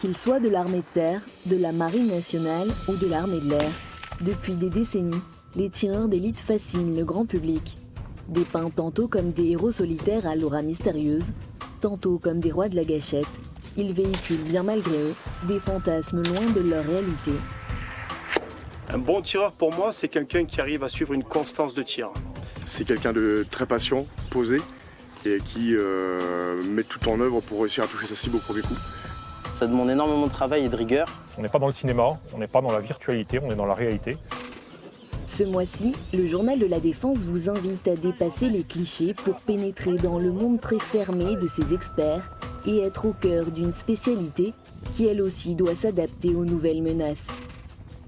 Qu'ils soient de l'armée de terre, de la marine nationale ou de l'armée de l'air, depuis des décennies, les tireurs d'élite fascinent le grand public. Dépeints tantôt comme des héros solitaires à l'aura mystérieuse, tantôt comme des rois de la gâchette, ils véhiculent bien malgré eux des fantasmes loin de leur réalité. Un bon tireur pour moi, c'est quelqu'un qui arrive à suivre une constance de tir. C'est quelqu'un de très patient, posé, et qui met tout en œuvre pour réussir à toucher sa cible au premier coup. Ça demande énormément de travail et de rigueur. On n'est pas dans le cinéma, on n'est pas dans la virtualité, on est dans la réalité. Ce mois-ci, le Journal de la Défense vous invite à dépasser les clichés pour pénétrer dans le monde très fermé de ses experts et être au cœur d'une spécialité qui elle aussi doit s'adapter aux nouvelles menaces.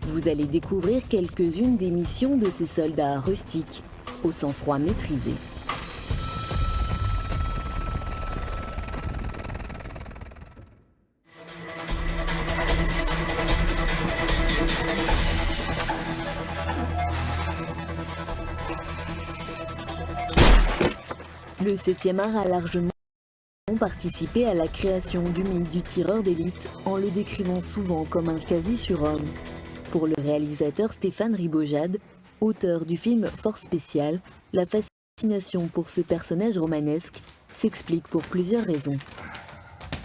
Vous allez découvrir quelques-unes des missions de ces soldats rustiques, au sang-froid maîtrisé. Le 7e art a largement participé à la création du mythe du tireur d'élite en le décrivant souvent comme un quasi-surhomme. Pour le réalisateur Stéphane Ribojad, auteur du film Force Spéciale, la fascination pour ce personnage romanesque s'explique pour plusieurs raisons.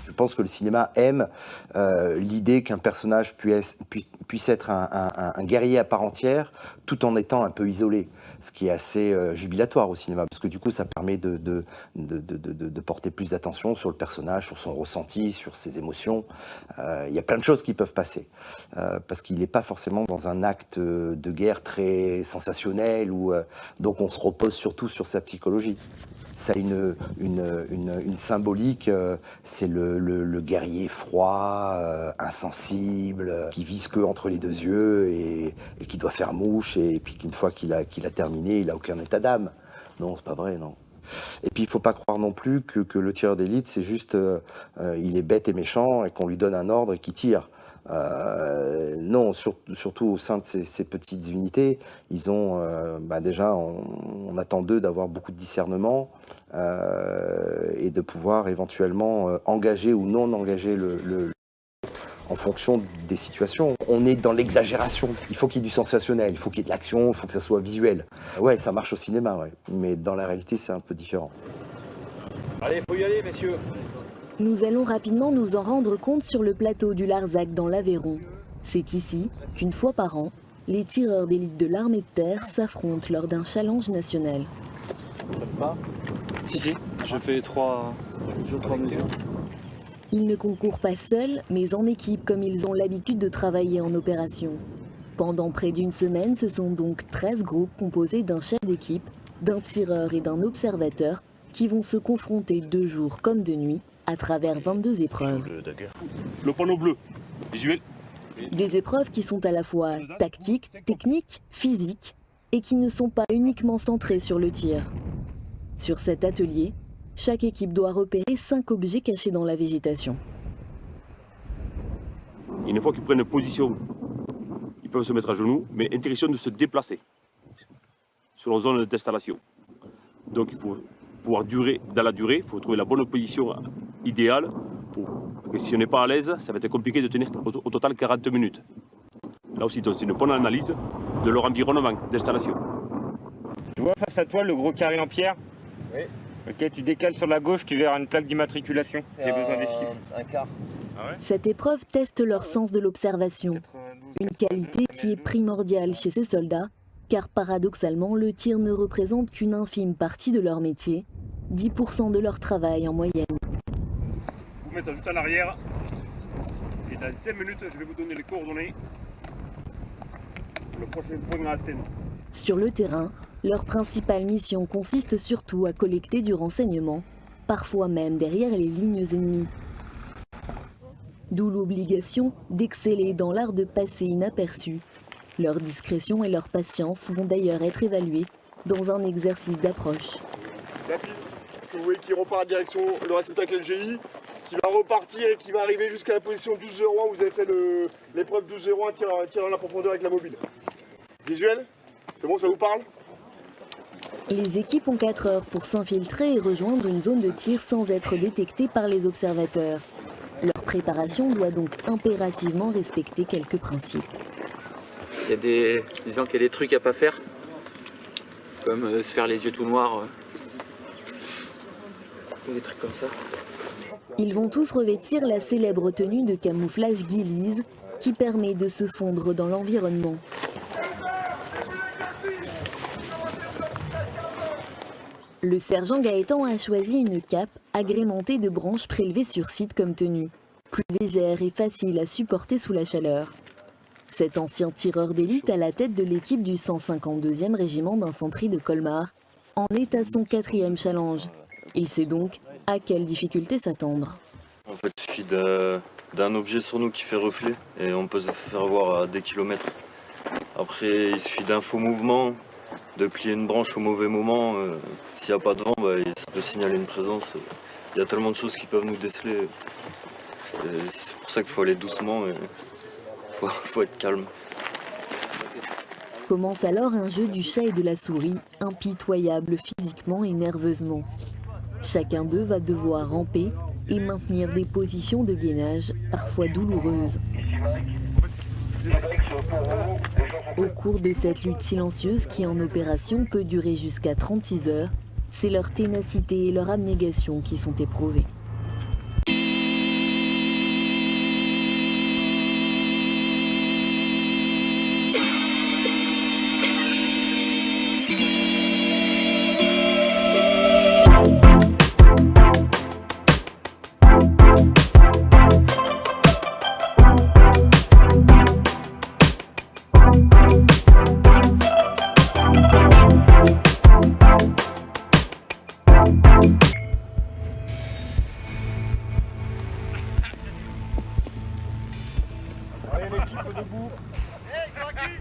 Je pense que le cinéma aime l'idée qu'un personnage puisse être un guerrier à part entière tout en étant un peu isolé, ce qui est assez jubilatoire au cinéma, parce que du coup ça permet de porter plus d'attention sur le personnage, sur son ressenti, sur ses émotions. Il y a plein de choses qui peuvent passer, parce qu'il n'est pas forcément dans un acte de guerre très sensationnel, donc on se repose surtout sur sa psychologie. Ça a une symbolique, c'est le guerrier froid, insensible, qui vise que entre les deux yeux et qui doit faire mouche, et puis qu'une fois qu'il a terminé, il n'a aucun état d'âme. Non, c'est pas vrai, non. Et puis il ne faut pas croire non plus que le tireur d'élite, c'est juste, il est bête et méchant et qu'on lui donne un ordre et qu'il tire. Non, surtout au sein de ces petites unités, ils ont déjà, on attend d'eux d'avoir beaucoup de discernement et de pouvoir éventuellement engager ou non engager en fonction des situations. On est dans l'exagération. Il faut qu'il y ait du sensationnel, il faut qu'il y ait de l'action, il faut que ça soit visuel. Ouais, ça marche au cinéma, ouais. Mais dans la réalité, c'est un peu différent. Allez, faut y aller, messieurs. Nous allons rapidement nous en rendre compte sur le plateau du Larzac dans l'Aveyron. C'est ici qu'une fois par an, les tireurs d'élite de l'armée de terre s'affrontent lors d'un challenge national. Ça te va ? Si, je fais 3 mesures. Ils ne concourent pas seuls, mais en équipe comme ils ont l'habitude de travailler en opération. Pendant près d'une semaine, ce sont donc 13 groupes composés d'un chef d'équipe, d'un tireur et d'un observateur qui vont se confronter de jour comme de nuit à travers 22 épreuves. Le panneau bleu, visuel. Des épreuves qui sont à la fois tactiques, techniques, physiques et qui ne sont pas uniquement centrées sur le tir. Sur cet atelier, chaque équipe doit repérer 5 objets cachés dans la végétation. Une fois qu'ils prennent position, ils peuvent se mettre à genoux, mais interdiction de se déplacer sur leur zone d'installation. Donc il faut pouvoir durer dans la durée, il faut trouver la bonne position idéale. Parce que si on n'est pas à l'aise, ça va être compliqué de tenir au total 40 minutes. Là aussi, c'est une bonne analyse de leur environnement d'installation. Tu vois face à toi le gros carré en pierre ? Oui. Ok, tu décales sur la gauche, tu verras une plaque d'immatriculation. J'ai besoin des chiffres. Un quart. Ah ouais ? Cette épreuve teste leur sens de l'observation, une qualité qui est primordiale chez ces soldats, car paradoxalement, le tir ne représente qu'une infime partie de leur métier, 10% de leur travail en moyenne. Vous mettez juste en arrière. Et dans 5 minutes, je vais vous donner les coordonnées. Le prochain point à atteindre. Sur le terrain, leur principale mission consiste surtout à collecter du renseignement, parfois même derrière les lignes ennemies. D'où l'obligation d'exceller dans l'art de passer inaperçu. Leur discrétion et leur patience vont d'ailleurs être évaluées dans un exercice d'approche. La piste, que vous voyez qui repart à direction le réceptacle LGI, qui va repartir et qui va arriver jusqu'à la position 12-01 où vous avez fait l'épreuve 12-01, tir dans la profondeur avec la mobile. Visuel ? C'est bon, ça vous parle ? Les équipes ont 4 heures pour s'infiltrer et rejoindre une zone de tir sans être détectées par les observateurs. Leur préparation doit donc impérativement respecter quelques principes. Il y a disons qu'il y a des trucs à pas faire, comme se faire les yeux tout noirs, des trucs comme ça. Ils vont tous revêtir la célèbre tenue de camouflage ghillie qui permet de se fondre dans l'environnement. Le sergent Gaëtan a choisi une cape agrémentée de branches prélevées sur site comme tenue, plus légère et facile à supporter sous la chaleur. Cet ancien tireur d'élite à la tête de l'équipe du 152e régiment d'infanterie de Colmar en est à son 4e challenge. Il sait donc à quelle difficulté s'attendre. En fait, il suffit d'un objet sur nous qui fait reflet et on peut se faire voir à des kilomètres. Après, il suffit d'un faux mouvement, de plier une branche au mauvais moment. S'il n'y a pas de vent, ça peut signaler une présence. Il y a tellement de choses qui peuvent nous déceler. C'est pour ça qu'il faut aller doucement et faut être calme. Commence alors un jeu du chat et de la souris, impitoyable physiquement et nerveusement. Chacun d'eux va devoir ramper et maintenir des positions de gainage parfois douloureuses. Au cours de cette lutte silencieuse qui en opération peut durer jusqu'à 36 heures, c'est leur ténacité et leur abnégation qui sont éprouvées. Allez l'équipe,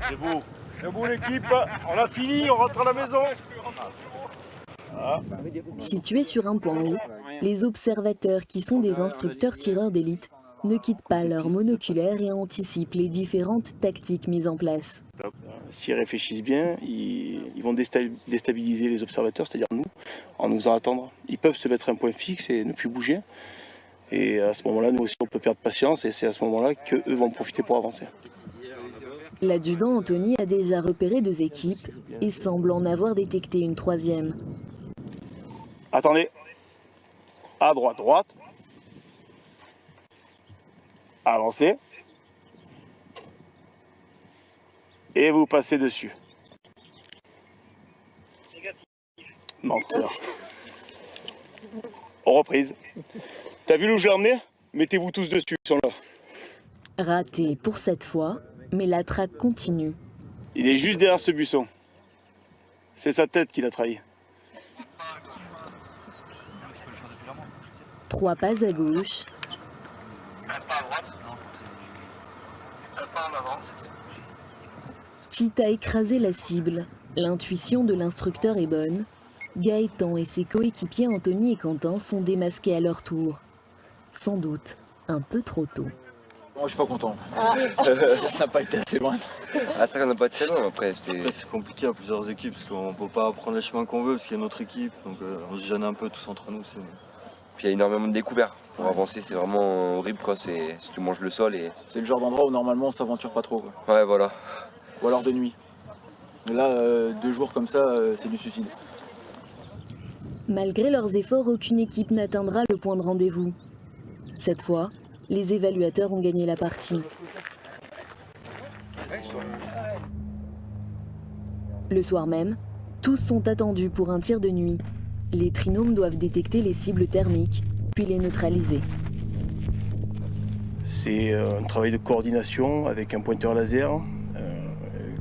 debout. Debout l'équipe, on a fini, on rentre à la maison. Situés sur un point haut, les observateurs qui sont des instructeurs tireurs d'élite ne quittent pas leur monoculaire et anticipent les différentes tactiques mises en place. S'ils réfléchissent bien, ils vont déstabiliser les observateurs, c'est-à-dire nous, en nous faisant attendre. Ils peuvent se mettre à un point fixe et ne plus bouger. Et à ce moment-là, nous aussi, on peut perdre patience et c'est à ce moment-là qu'eux vont profiter pour avancer. L'adjudant Anthony a déjà repéré 2 équipes et semble en avoir détecté une 3e. Attendez. À droite, droite. Avancez. Et vous passez dessus. Menteur. Reprise. T'as vu où je l'ai emmené? Mettez-vous tous dessus, ils sont là. Raté pour cette fois, mais la traque continue. Il est juste derrière ce buisson. C'est sa tête qui l'a trahi. 3 pas à gauche. Quitte à écraser la cible, l'intuition de l'instructeur est bonne. Gaëtan et ses coéquipiers Anthony et Quentin sont démasqués à leur tour. Sans doute un peu trop tôt. Moi, je suis pas content. Ça n'a pas été assez loin. Ah, ça n'a pas été loin après. C'est compliqué à plusieurs équipes parce qu'on peut pas prendre les chemins qu'on veut parce qu'il y a notre équipe. Donc on se gêne un peu tous entre nous. Puis il y a énormément de découvertes. Pour avancer, c'est vraiment horrible quoi. Tu manges le sol et. C'est le genre d'endroit où normalement on s'aventure pas trop. Quoi. Ouais, voilà. Ou alors de nuit. Et là, 2 jours comme ça, c'est du suicide. Malgré leurs efforts, aucune équipe n'atteindra le point de rendez-vous. Cette fois, les évaluateurs ont gagné la partie. Le soir même, tous sont attendus pour un tir de nuit. Les trinômes doivent détecter les cibles thermiques, puis les neutraliser. C'est un travail de coordination avec un pointeur laser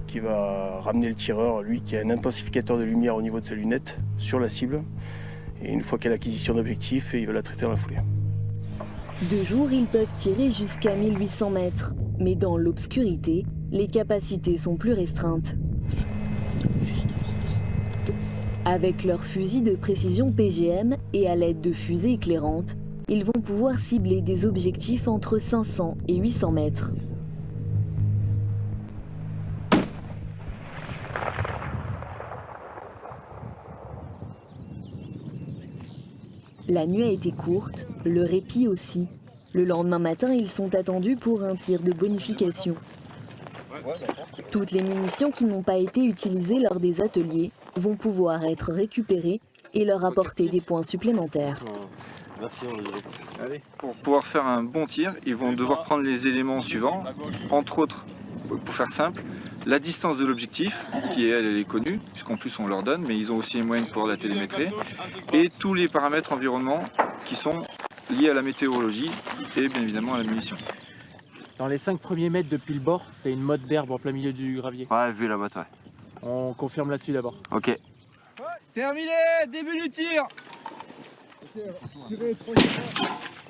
qui va ramener le tireur, lui qui a un intensificateur de lumière au niveau de sa lunette, sur la cible. Et une fois qu'il a l'acquisition d'objectif, il va la traiter dans la foulée. De jour, ils peuvent tirer jusqu'à 1800 mètres. Mais dans l'obscurité, les capacités sont plus restreintes. Avec leurs fusils de précision PGM et à l'aide de fusées éclairantes, ils vont pouvoir cibler des objectifs entre 500 et 800 mètres. La nuit a été courte, le répit aussi. Le lendemain matin, ils sont attendus pour un tir de bonification. Toutes les munitions qui n'ont pas été utilisées lors des ateliers vont pouvoir être récupérées et leur apporter des points supplémentaires. Merci, allez. Pour pouvoir faire un bon tir, ils vont devoir prendre les éléments suivants, entre autres, pour faire simple, la distance de l'objectif, qui elle est connue, puisqu'en plus on leur donne, mais ils ont aussi les moyens pour la télémétrer, et tous les paramètres environnement qui sont liés à la météorologie et bien évidemment à la munition. Dans les 5 premiers mètres depuis le bord, tu as une motte d'herbe en plein milieu du gravier. Ouais, vu la botte, ouais. On confirme là-dessus d'abord. Ok. Terminé, début du tir.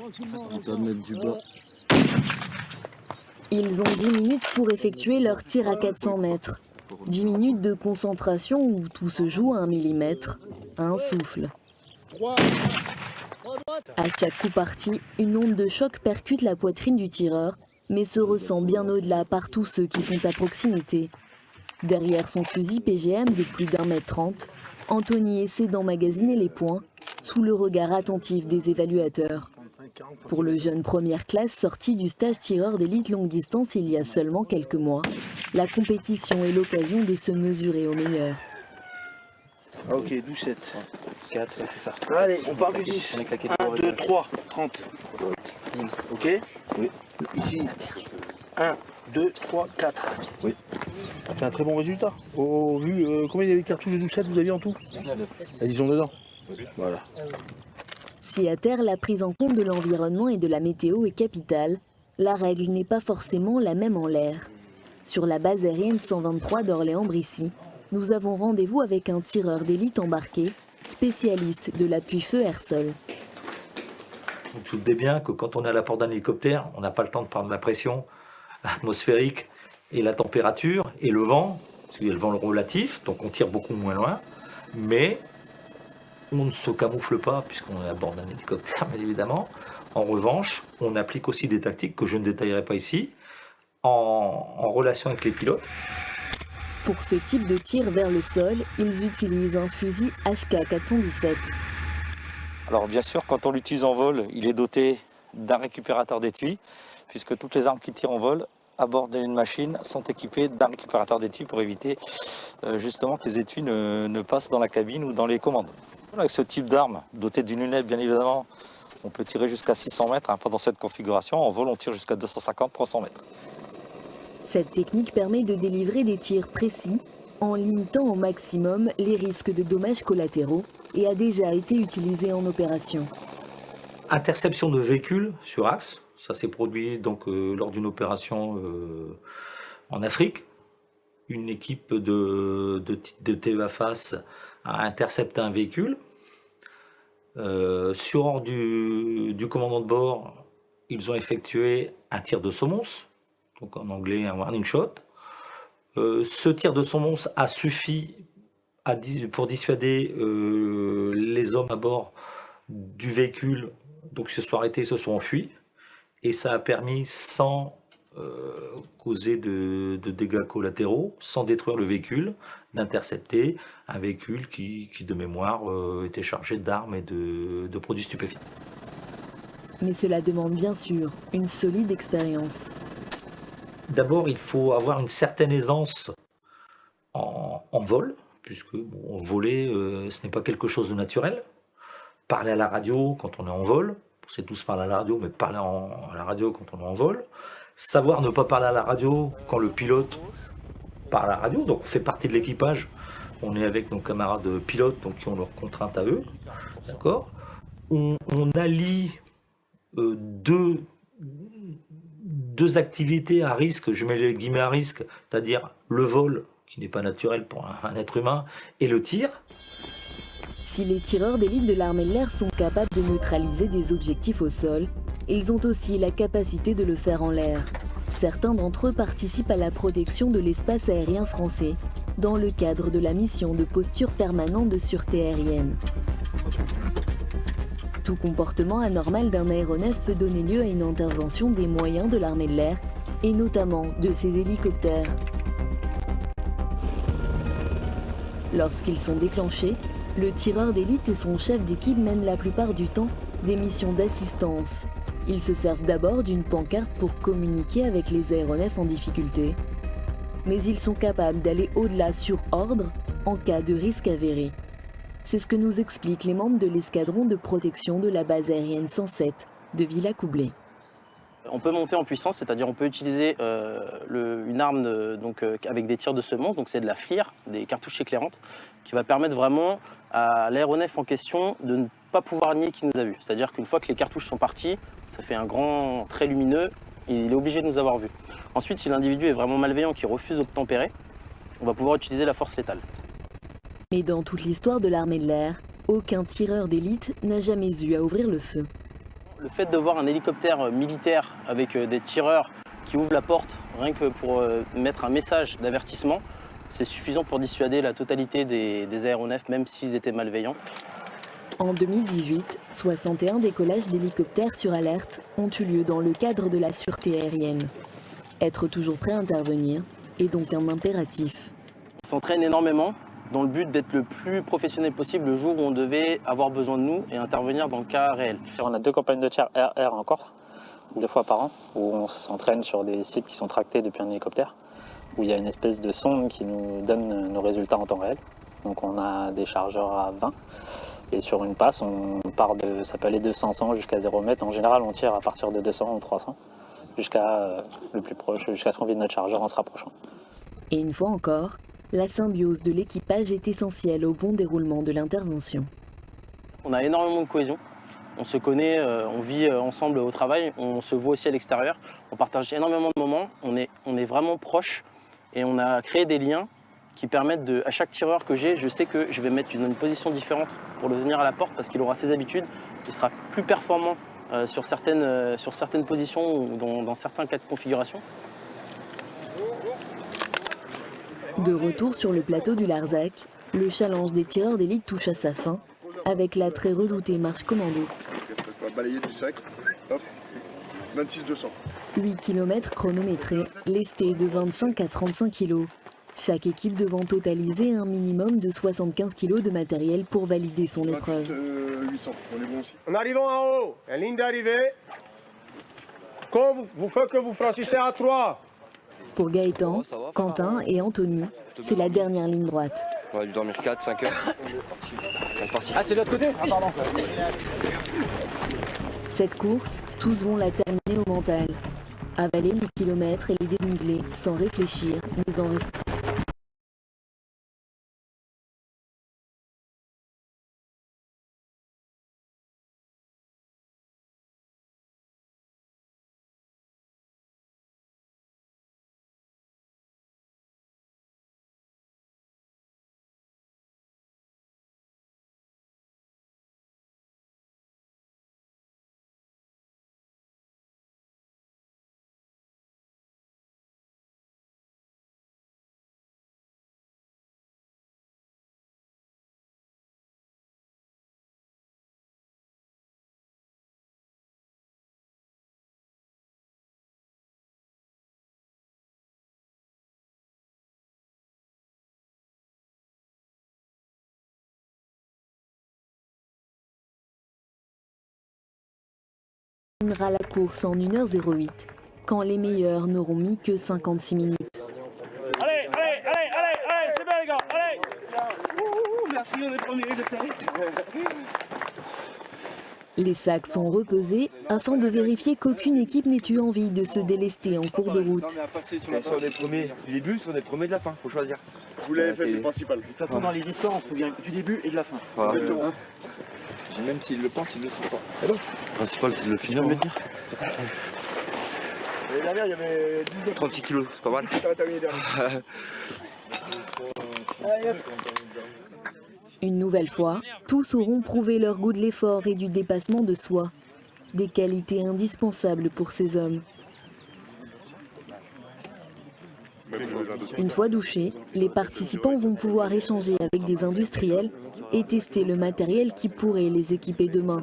On va mettre du bas. Ils ont 10 minutes pour effectuer leur tir à 400 mètres. 10 minutes de concentration où tout se joue à 1 millimètre, à un souffle. À chaque coup parti, une onde de choc percute la poitrine du tireur, mais se ressent bien au-delà par tous ceux qui sont à proximité. Derrière son fusil PGM de plus d'1,30 m, Anthony essaie d'emmagasiner les points sous le regard attentif des évaluateurs. Pour le jeune première classe sorti du stage tireur d'élite longue distance il y a seulement quelques mois, la compétition est l'occasion de se mesurer au meilleur. Ah, ok, 12-7. 4, c'est ça. Allez, on part du 10. 1, 2, 3, 30. Ok. Oui. Ici. 1, 2, 3, 4. Oui. C'est un très bon résultat. Au vu, combien il y avait de cartouches de 12-7 vous aviez en tout? 19. Elles y sont dedans. Voilà. Si à terre la prise en compte de l'environnement et de la météo est capitale, la règle n'est pas forcément la même en l'air. Sur la base aérienne 123 d'Orléans-Brissy, nous avons rendez-vous avec un tireur d'élite embarqué, spécialiste de l'appui-feu air-sol. Vous vous doutez bien que quand on est à la porte d'un hélicoptère, on n'a pas le temps de prendre la pression atmosphérique et la température et le vent, parce qu'il y a le vent relatif, donc on tire beaucoup moins loin, mais on ne se camoufle pas puisqu'on est à bord d'un hélicoptère, bien évidemment. En revanche, on applique aussi des tactiques que je ne détaillerai pas ici, en relation avec les pilotes. Pour ce type de tir vers le sol, ils utilisent un fusil HK417. Alors bien sûr, quand on l'utilise en vol, il est doté d'un récupérateur d'étui, puisque toutes les armes qui tirent en vol à bord d'une machine sont équipées d'un récupérateur d'étui pour éviter justement que les étuis ne passent dans la cabine ou dans les commandes. Avec ce type d'arme, doté d'une lunette bien évidemment, on peut tirer jusqu'à 600 mètres pendant cette configuration. En vol, on tire jusqu'à 250-300 mètres. Cette technique permet de délivrer des tirs précis en limitant au maximum les risques de dommages collatéraux et a déjà été utilisée en opération. Interception de véhicules sur axe, ça s'est produit donc lors d'une opération en Afrique. Une équipe de TEVAFAS a intercepté un véhicule. Sur ordre du commandant de bord, ils ont effectué un tir de semonce, donc en anglais un warning shot. Ce tir de semonce a suffi pour dissuader les hommes à bord du véhicule, donc ils se sont arrêtés, ils se sont enfuis, et ça a permis, sans causer de dégâts collatéraux, sans détruire le véhicule, d'intercepter un véhicule qui de mémoire était chargé d'armes et de produits stupéfiants. Mais cela demande bien sûr une solide expérience. D'abord, il faut avoir une certaine aisance en vol, puisque voler, ce n'est pas quelque chose de naturel. Parler à la radio quand on est en vol, on sait tous parler à la radio, mais parler à la radio quand on est en vol. Savoir ne pas parler à la radio quand le pilote parle à la radio, donc on fait partie de l'équipage. On est avec nos camarades pilotes, donc qui ont leurs contraintes à eux. D'accord ? On allie deux activités à risque, je mets les guillemets à risque, c'est-à-dire le vol, qui n'est pas naturel pour un être humain, et le tir. Si les tireurs d'élite de l'armée de l'air sont capables de neutraliser des objectifs au sol, ils ont aussi la capacité de le faire en l'air. Certains d'entre eux participent à la protection de l'espace aérien français, dans le cadre de la mission de posture permanente de sûreté aérienne. Tout comportement anormal d'un aéronef peut donner lieu à une intervention des moyens de l'armée de l'air, et notamment de ses hélicoptères. Lorsqu'ils sont déclenchés, le tireur d'élite et son chef d'équipe mènent la plupart du temps des missions d'assistance, Ils se servent d'abord d'une pancarte pour communiquer avec les aéronefs en difficulté. Mais ils sont capables d'aller au-delà sur ordre en cas de risque avéré. C'est ce que nous expliquent les membres de l'escadron de protection de la base aérienne 107 de Villacoublay. On peut monter en puissance, c'est-à-dire on peut utiliser une arme avec des tirs de semence, donc c'est de la FLIR, des cartouches éclairantes, qui va permettre vraiment à l'aéronef en question de ne pas pouvoir nier qu'il nous a vus. C'est-à-dire qu'une fois que les cartouches sont parties, ça fait un grand trait lumineux, il est obligé de nous avoir vus. Ensuite, si l'individu est vraiment malveillant, qui refuse d'obtempérer, on va pouvoir utiliser la force létale. Mais dans toute l'histoire de l'armée de l'air, aucun tireur d'élite n'a jamais eu à ouvrir le feu. Le fait de voir un hélicoptère militaire avec des tireurs qui ouvrent la porte, rien que pour mettre un message d'avertissement, c'est suffisant pour dissuader la totalité des aéronefs, même s'ils étaient malveillants. En 2018, 61 décollages d'hélicoptères sur alerte ont eu lieu dans le cadre de la sûreté aérienne. Être toujours prêt à intervenir est donc un impératif. On s'entraîne énormément dans le but d'être le plus professionnel possible le jour où on devait avoir besoin de nous et intervenir dans le cas réel. On a 2 campagnes de tir air en Corse, 2 fois par an, où on s'entraîne sur des cibles qui sont tractées depuis un hélicoptère, où il y a une espèce de sonde qui nous donne nos résultats en temps réel. Donc on a des chargeurs à 20, et sur une passe, on part ça peut aller de 500 jusqu'à 0 mètres. En général, on tire à partir de 200 ou 300, jusqu'à le plus proche, jusqu'à ce qu'on vide notre chargeur en se rapprochant. Et une fois encore, la symbiose de l'équipage est essentielle au bon déroulement de l'intervention. On a énormément de cohésion, on se connaît, on vit ensemble au travail, on se voit aussi à l'extérieur, on partage énormément de moments, on est vraiment proches et on a créé des liens qui permettent à chaque tireur que j'ai, je sais que je vais mettre une position différente pour le venir à la porte parce qu'il aura ses habitudes, il sera plus performant sur certaines positions ou dans certains cas de configuration. De retour sur le plateau du Larzac, le challenge des tireurs d'élite touche à sa fin avec la très redoutée marche commando. Balayer du sac, hop, 26-200. 8 km chronométrés, lestés de 25 à 35 kg. Chaque équipe devant totaliser un minimum de 75 kg de matériel pour valider son épreuve. 800, on est bon aussi. En arrivant en haut, la ligne d'arrivée, quand vous faites que vous franchissez à 3. Pour Gaëtan, Quentin et Anthony, c'est la dernière ligne droite. On a dû dormir 4-5 heures. Ah, c'est de l'autre côté? Ah, pardon. Cette course, tous vont la terminer au mental. Avaler les kilomètres et les dénivelés sans réfléchir, mais en restant. La course en 1h08, quand les meilleurs n'auront mis que 56 minutes. Allez, c'est bien les gars, allez. Merci, on est premiers, Les sacs sont repesés afin de vérifier qu'aucune équipe n'ait eu envie de se délester en cours de route. Soit des premiers du début, soit des premiers de la fin, faut choisir. Vous l'avez fait, c'est le principal. De toute façon, dans les histoires, on se souvient du début et de la fin. Voilà. Même s'ils le pensent, ils ne le sont pas. Le principal, c'est de le finir. L'année dernière, il y avait 36 kilos, c'est pas mal. Une nouvelle fois, tous auront prouvé leur goût de l'effort et du dépassement de soi. Des qualités indispensables pour ces hommes. Une fois douchés, les participants vont pouvoir échanger avec des industriels et tester le matériel qui pourrait les équiper demain.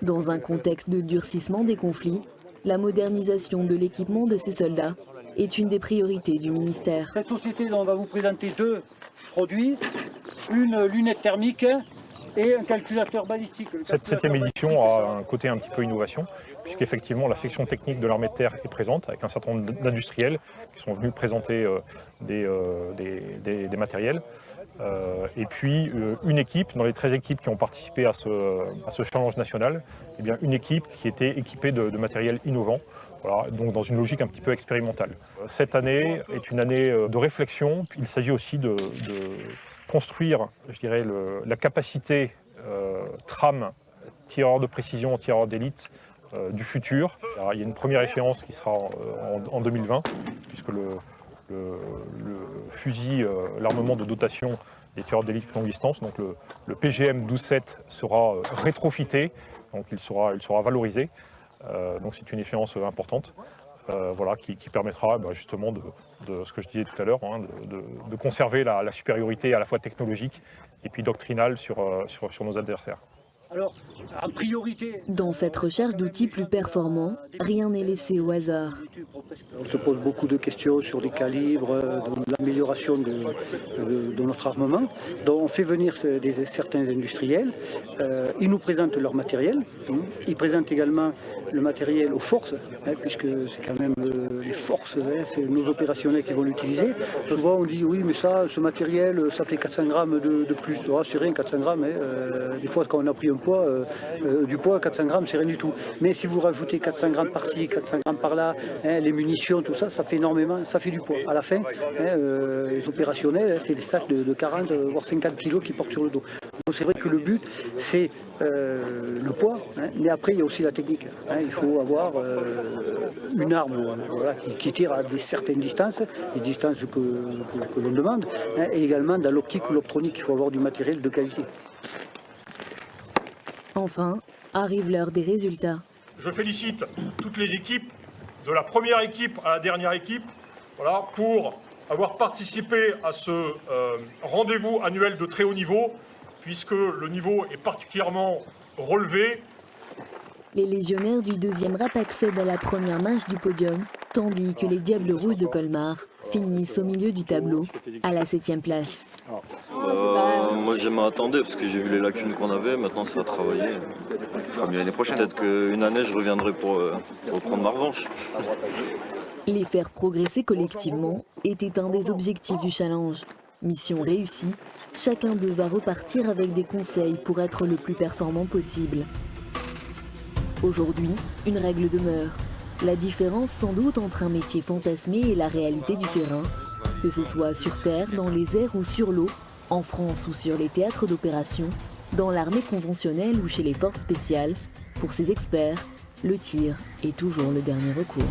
Dans un contexte de durcissement des conflits, la modernisation de l'équipement de ces soldats est une des priorités du ministère. Cette société va vous présenter 2 produits, une lunette thermique et un calculateur balistique. Cette 7e édition a un côté un petit peu innovation, puisqu'effectivement la section technique de l'armée de terre est présente, avec un certain nombre d'industriels qui sont venus présenter des matériels. Et puis une équipe, dans les 13 équipes qui ont participé à ce challenge national, eh bien, une équipe qui était équipée de matériel innovant, voilà, donc dans une logique un petit peu expérimentale. Cette année est une année de réflexion. Il s'agit aussi de construire, je dirais, la capacité tram, tireur de précision, tireur d'élite du futur. Alors, il y a une première échéance qui sera en 2020, puisque le fusil, l'armement de dotation des tireurs d'élite longue distance, donc le PGM 12-7 sera rétrofité, donc il sera valorisé. Donc c'est une échéance importante, voilà, qui permettra justement de ce que je disais tout à l'heure, hein, de conserver la supériorité à la fois technologique et puis doctrinale sur nos adversaires. Alors, en priorité... Dans cette recherche d'outils plus performants, rien n'est laissé au hasard. On se pose beaucoup de questions sur les calibres, l'amélioration de notre armement. Donc on fait venir certains industriels, ils nous présentent leur matériel, ils présentent également le matériel aux forces, puisque c'est quand même les forces, c'est nos opérationnels qui vont l'utiliser. Souvent on dit oui mais ce matériel ça fait 400 grammes de plus. Oh, c'est rien 400 grammes, des fois quand on a pris un poids, du poids 400 grammes c'est rien du tout. Mais si vous rajoutez 400 grammes par-ci, 400 grammes par-là, les munitions, tout ça, ça fait énormément, ça fait du poids. À la fin, les opérationnels, c'est des sacs de 40 voire 50 kilos qui portent sur le dos. Donc c'est vrai que le but c'est le poids, mais après il y a aussi la technique. Il faut avoir une arme voilà, qui tire à certaines distances, les distances que l'on demande, et également dans l'optique ou l'optronique, il faut avoir du matériel de qualité. Enfin, arrive l'heure des résultats. Je félicite toutes les équipes, de la première équipe à la dernière équipe, voilà, pour avoir participé à ce rendez-vous annuel de très haut niveau, puisque le niveau est particulièrement relevé. Les légionnaires du 2e RAP accèdent à la première marche du podium, tandis que les Diables Rouges de Colmar finissent au milieu du tableau, à la 7e place. Moi je m'attendais parce que j'ai vu les lacunes qu'on avait, maintenant ça va travailler. Il fera mieux l'année prochaine. Peut-être qu'une année je reviendrai pour reprendre ma revanche. Les faire progresser collectivement était un des objectifs du challenge. Mission réussie, chacun d'eux va repartir avec des conseils pour être le plus performant possible. Aujourd'hui, une règle demeure. La différence sans doute entre un métier fantasmé et la réalité du terrain, que ce soit sur terre, dans les airs ou sur l'eau, en France ou sur les théâtres d'opération, dans l'armée conventionnelle ou chez les forces spéciales, pour ces experts, le tir est toujours le dernier recours.